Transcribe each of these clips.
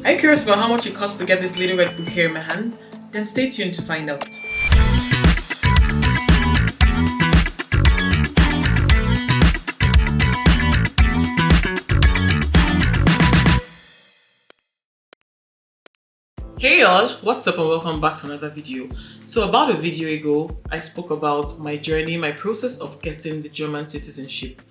Are you curious about how much it costs to get this little red book here in my hand? Then stay tuned to find out. Hey y'all, what's up and welcome back to another video. So about a video ago, I spoke about my journey, my process of getting the German citizenship.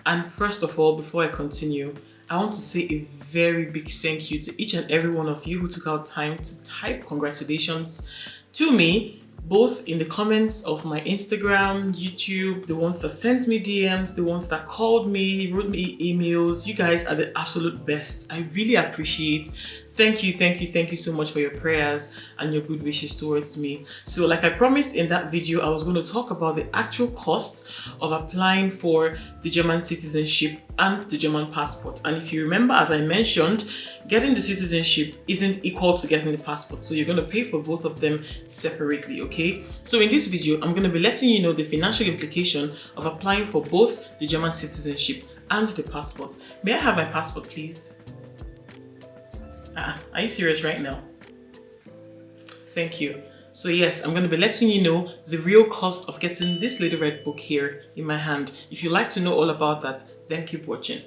And first of all, before I continue, I want to say a very big thank you to each and every one of you who took out time to type congratulations to me, both in the comments of my Instagram, YouTube, the ones that sent me DMs, the ones that called me, wrote me emails. You guys are the absolute best. I really appreciate. Thank you so much for your prayers and your good wishes towards me. So like I promised in that video, I was going to talk about the actual cost of applying for the German citizenship and the German passport. And if you remember, as I mentioned, getting the citizenship isn't equal to getting the passport. So you're going to pay for both of them separately, okay? So in this video, I'm going to be letting you know the financial implication of applying for both the German citizenship and the passport. May I have my passport, please? Are you serious right now? Thank you. So yes, I'm going to be letting you know the real cost of getting this little red book here in my hand. If you'd like to know all about that, then keep watching.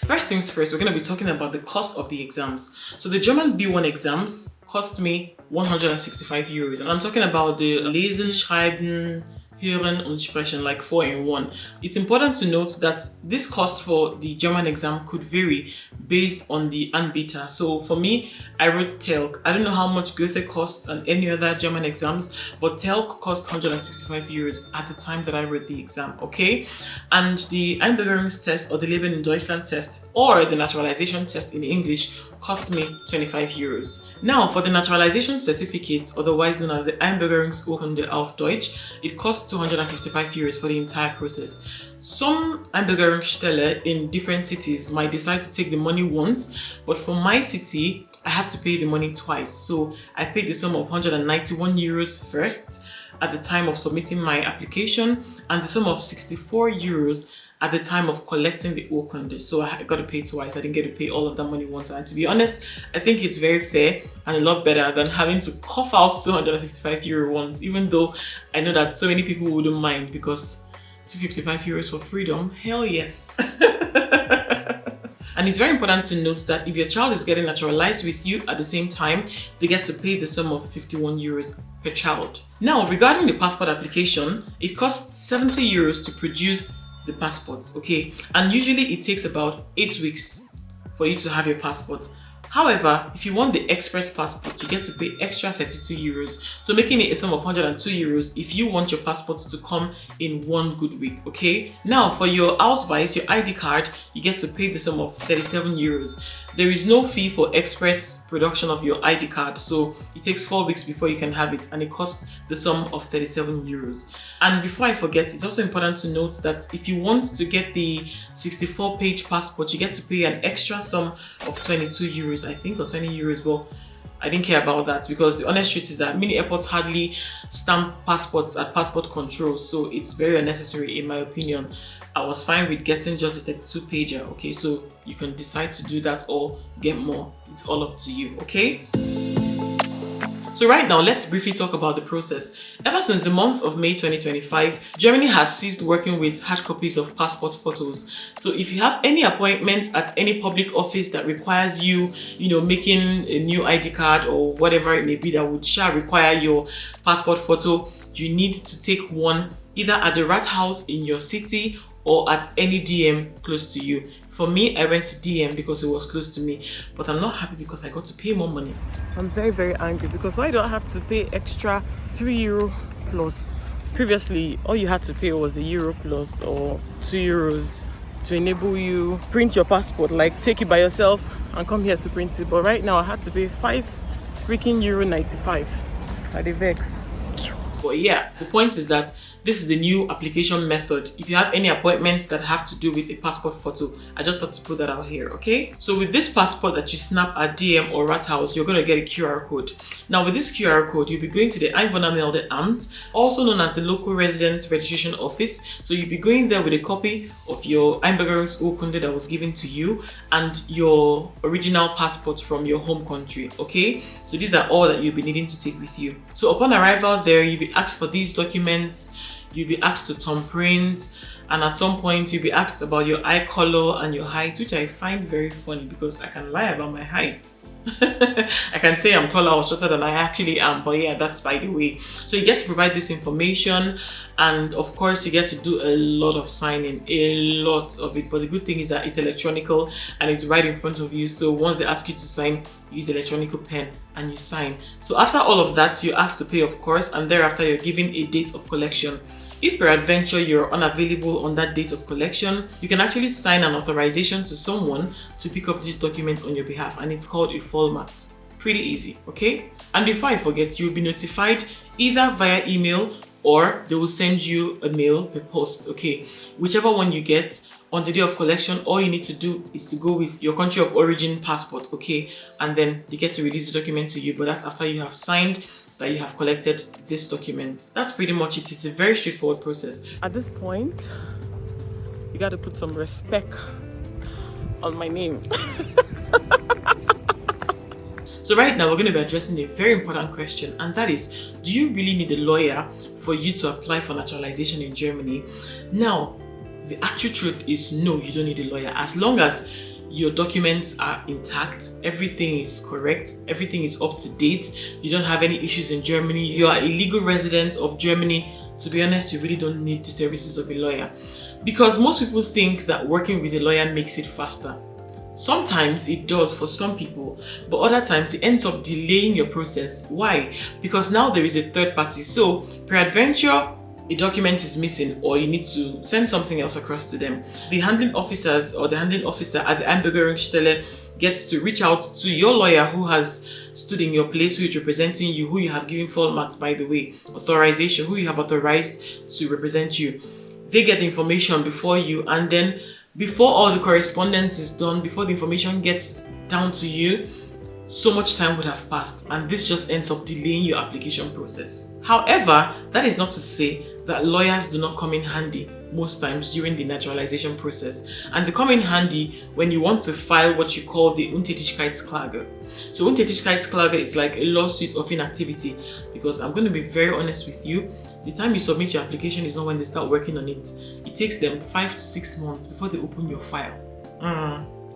First things first, we're going to be talking about the cost of the exams. So the German B1 exams cost me 165 euros. And I'm talking about the Lesen, Schreiben, Hören und Sprechen, like 4-in-1. It's important to note that this cost for the German exam could vary based on the Anbieter. So for me, I wrote TELC. I don't know how much Goethe costs and any other German exams, but TELC costs 165 euros at the time that I wrote the exam, okay? And the Einbürgerungstest or the Leben in Deutschland test or the naturalization test in English cost me 25 euros. Now for the naturalization certificate, otherwise known as the Einbürgerungsurkunde auf Deutsch, it costs 255 euros for the entire process. Some Einbürgerungsstelle in different cities might decide to take the money once, but for my city, I had to pay the money twice. So I paid the sum of 191 euros first at the time of submitting my application and the sum of 64 euros at the time of collecting the urkunde. So I got to pay twice. I didn't get to pay all of that money once. And to be honest, I think it's very fair and a lot better than having to cough out 255 euro once, even though I know that so many people wouldn't mind because 255 euros for freedom, hell yes. And it's very important to note that if your child is getting naturalized with you at the same time, they get to pay the sum of 51 euros per child. Now, regarding the passport application, it costs 70 euros to produce the passport, okay? And usually it takes about 8 weeks for you to have your passport. However, if you want the express passport, you get to pay extra 32 euros. So making it a sum of 102 euros if you want your passport to come in 1 good week, okay? Now, for your Ausweis, your ID card, you get to pay the sum of 37 euros. There is no fee for express production of your ID card, so it takes 4 weeks before you can have it, and it costs the sum of 37 euros. And before I forget, it's also important to note that if you want to get the 64-page passport, you get to pay an extra sum of 22 euros, I think, or 20 euros. Well, I didn't care about that because the honest truth is that many airports hardly stamp passports at passport control, so it's very unnecessary in my opinion. I was fine with getting just the 32 pager, okay? So you can decide to do that or get more. It's all up to you, okay? So right now, let's briefly talk about the process. Ever since the month of May 2025, Germany has ceased working with hard copies of passport photos. So if you have any appointment at any public office that requires you, making a new ID card or whatever it may be that would require your passport photo, you need to take one either at the Rathaus in your city or at any DM close to you. For me, I went to DM because it was close to me, but I'm not happy because I got to pay more money. I'm very, very angry because why do I have to pay extra 3 euro plus? Previously, all you had to pay was €1 plus or 2 euros to enable you print your passport, like take it by yourself and come here to print it. But right now, I had to pay €5.95 at the Vex. But yeah, the point is that This is the new application method. If you have any appointments that have to do with a passport photo, I just thought to put that out here, okay? So with this passport that you snap at DM or Rathaus, you're going to get a QR code. Now with this QR code, you'll be going to the Einwohnermeldeamt, also known as the local resident registration office. So you'll be going there with a copy of your Einbürgerungsurkunde that was given to you and your original passport from your home country, okay? So these are all that you'll be needing to take with you. So upon arrival there, you'll be asked for these documents. You'll be asked to thumbprint, and at some point you'll be asked about your eye color and your height, which I find very funny because I can lie about my height. I can say I'm taller or shorter than I actually am, but yeah, that's by the way. So you get to provide this information, and of course you get to do a lot of signing, a lot of it. But the good thing is that it's electronical and it's right in front of you. So once they ask you to sign, you use the electronical pen and you sign. So after all of that, you're asked to pay, of course, and thereafter you're given a date of collection. If peradventure you're unavailable on that date of collection, you can actually sign an authorization to someone to pick up this document on your behalf, and it's called a format. Pretty easy, okay? And before I forget, you'll be notified either via email or they will send you a mail per post, okay? Whichever one you get, on the day of collection, all you need to do is to go with your country of origin passport, okay? And then they get to release the document to you, but that's after you have signed that you have collected this document. That's pretty much it. It's a very straightforward process. At this point, you got to put some respect on my name. So right now we're going to be addressing a very important question, and that is, do you really need a lawyer for you to apply for naturalization in Germany? Now, the actual truth is no, you don't need a lawyer. As long as your documents are intact, everything is correct, everything is up to date, you don't have any issues in Germany, you are a legal resident of Germany, to be honest, you really don't need the services of a lawyer. Because most people think that working with a lawyer makes it faster. Sometimes it does for some people, but other times it ends up delaying your process. Why? Because now there is a third party. So, peradventure, a document is missing or you need to send something else across to them. The handling officers or the handling officer at the Einbürgerungsstelle gets to reach out to your lawyer who has stood in your place, who is representing you, who you have given format, by the way, authorization, who you have authorized to represent you. They get the information before you, and then before all the correspondence is done, before the information gets down to you, so much time would have passed, and this just ends up delaying your application process. However, that is not to say that lawyers do not come in handy most times during the naturalization process, and they come in handy when you want to file what you call the Untätigkeitsklage. So Untätigkeitsklage is like a lawsuit of inactivity, because I'm going to be very honest with you, the time you submit your application is not when they start working on it. It takes them 5 to 6 months before they open your file.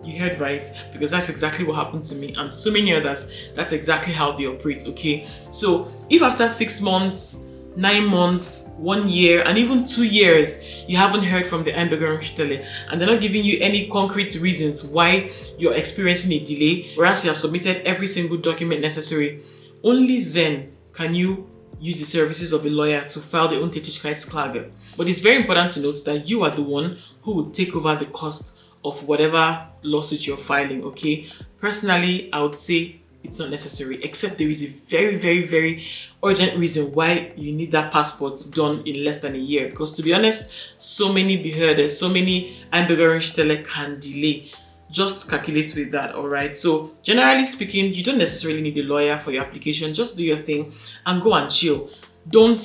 You heard right, because that's exactly what happened to me and so many others. That's exactly how they operate, okay? So if after 6 months, 9 months, 1 year, and even 2 years, you haven't heard from the Einbürgerungsstelle and they're not giving you any concrete reasons why you're experiencing a delay, whereas you have submitted every single document necessary, only then can you use the services of a lawyer to file the Untätigkeitsklage. But it's very important to note that you are the one who will take over the cost of whatever lawsuit you're filing, okay? Personally, I would say it's not necessary, except there is a very, very, very urgent reason why you need that passport done in less than a year. Because to be honest, so many behörden, so many Einbürgerungsstelle can delay. Just calculate with that, alright? So generally speaking, you don't necessarily need a lawyer for your application. Just do your thing and go and chill. Don't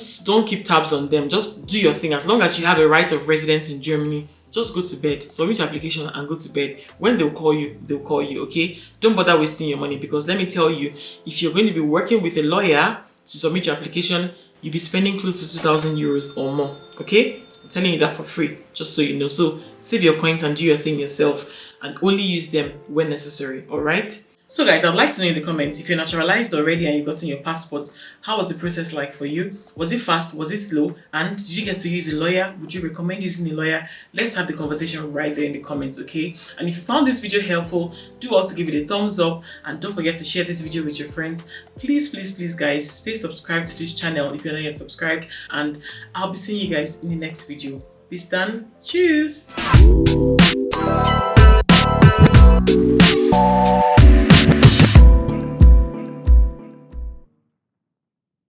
keep tabs on them. Just do your thing. As long as you have a right of residence in Germany, just go to bed, submit your application and go to bed. When they'll call you, okay? Don't bother wasting your money, because let me tell you, if you're going to be working with a lawyer to submit your application, you'll be spending close to 2,000 euros or more, okay? I'm telling you that for free, just so you know. So save your coins and do your thing yourself and only use them when necessary, alright? So guys, I'd like to know in the comments, if you're naturalized already and you've gotten your passport, how was the process like for you? Was it fast? Was it slow? And did you get to use a lawyer? Would you recommend using a lawyer? Let's have the conversation right there in the comments, okay? And if you found this video helpful, do also give it a thumbs up and don't forget to share this video with your friends. Please, please, please guys, stay subscribed to this channel if you're not yet subscribed, and I'll be seeing you guys in the next video. Bis dann. Tschüss.